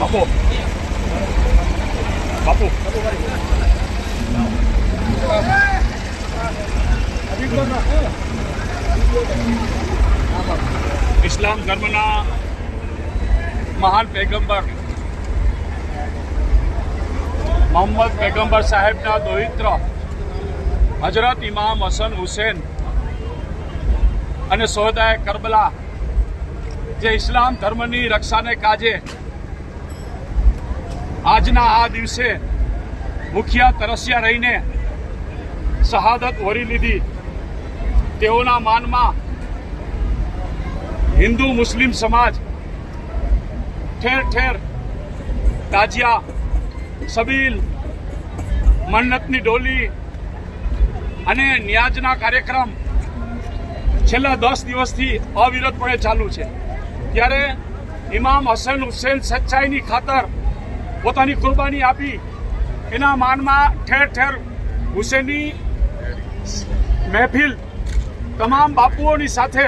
બાપુ બાપુ ઇસ્લામ ધર્મના મહાન પૈગંબર મોહમ્મદ પૈગંબર સાહેબના દોહિત્ર હજરત ઇમામ હસન હુસેન અને શોહદાએ કરબલા જે ઇસ્લામ ધર્મની રક્ષાને કાજે આજના આ દિવસે ભૂખ્યા તરસ્યા રહીને શહાદત વરી લીધી, તેઓના માનમાં હિન્દુ મુસ્લિમ સમાજ ઠેર ઠેર તાજિયા, સબીલ, મન્નતની ડોલી અને ન્યાજના કાર્યક્રમ છેલ્લા 10 દિવસથી અવિરતપણે ચાલુ છે। ત્યારે ઇમામ હસન હુસેન સચ્ચાઈની ખાતર પોતાની કુરબાની આપી એના માનમાં ઠેર ઠેર હુસેનની મહેફિલ તમામ બાપુઓની સાથે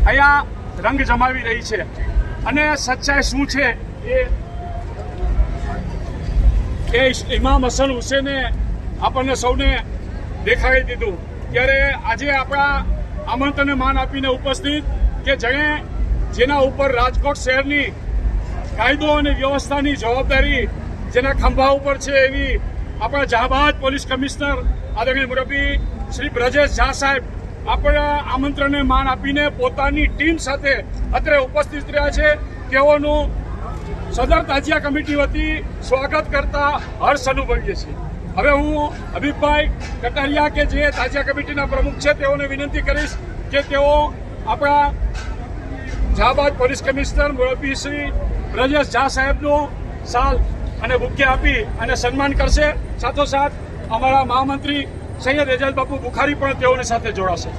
અહીંયા રંગ જમાવી રહી છે અને સચ્ચાઈ શું છે એ ઇમામ હસન હુસેને આપણને સૌને દેખાડી દીધું। ત્યારે આજે આપણા આમંત્રણને માન આપીને ઉપસ્થિત કે જેના ઉપર રાજકોટ શહેરની કાયદો અને વ્યવસ્થાની જવાબદારી જેના ખંભા ઉપર છે એવી આપણા જહાબાદ પોલીસ કમિશનર આદરણીય મુરબ્બી શ્રી બ્રજેશ ઝા સાહેબ આપણા આમંત્રણને માન આપીને પોતાની ટીમ સાથે અત્રે ઉપસ્થિત રહ્યા છે। તેઓનું સદર તાજિયા કમિટી વતી સ્વાગત કરતા હર્ષ અનુભવીએ છીએ। હવે હું હબીબભાઈ કટારિયા કે જે તાજિયા કમિટીના પ્રમુખ છે તેઓને વિનંતી કરીશ કે તેઓ આપણા જહાબાદ પોલીસ કમિશનર મુરબ્બી શ્રી બ્રજેશ ઝા સાહેબનું શાલ અને બુકે આપી અને સન્માન કરશે। સાથોસાથ અમારા મહામંત્રી સૈયદ એજાજ બાપુ બુખારી પણ તેઓની સાથે જોડાશે।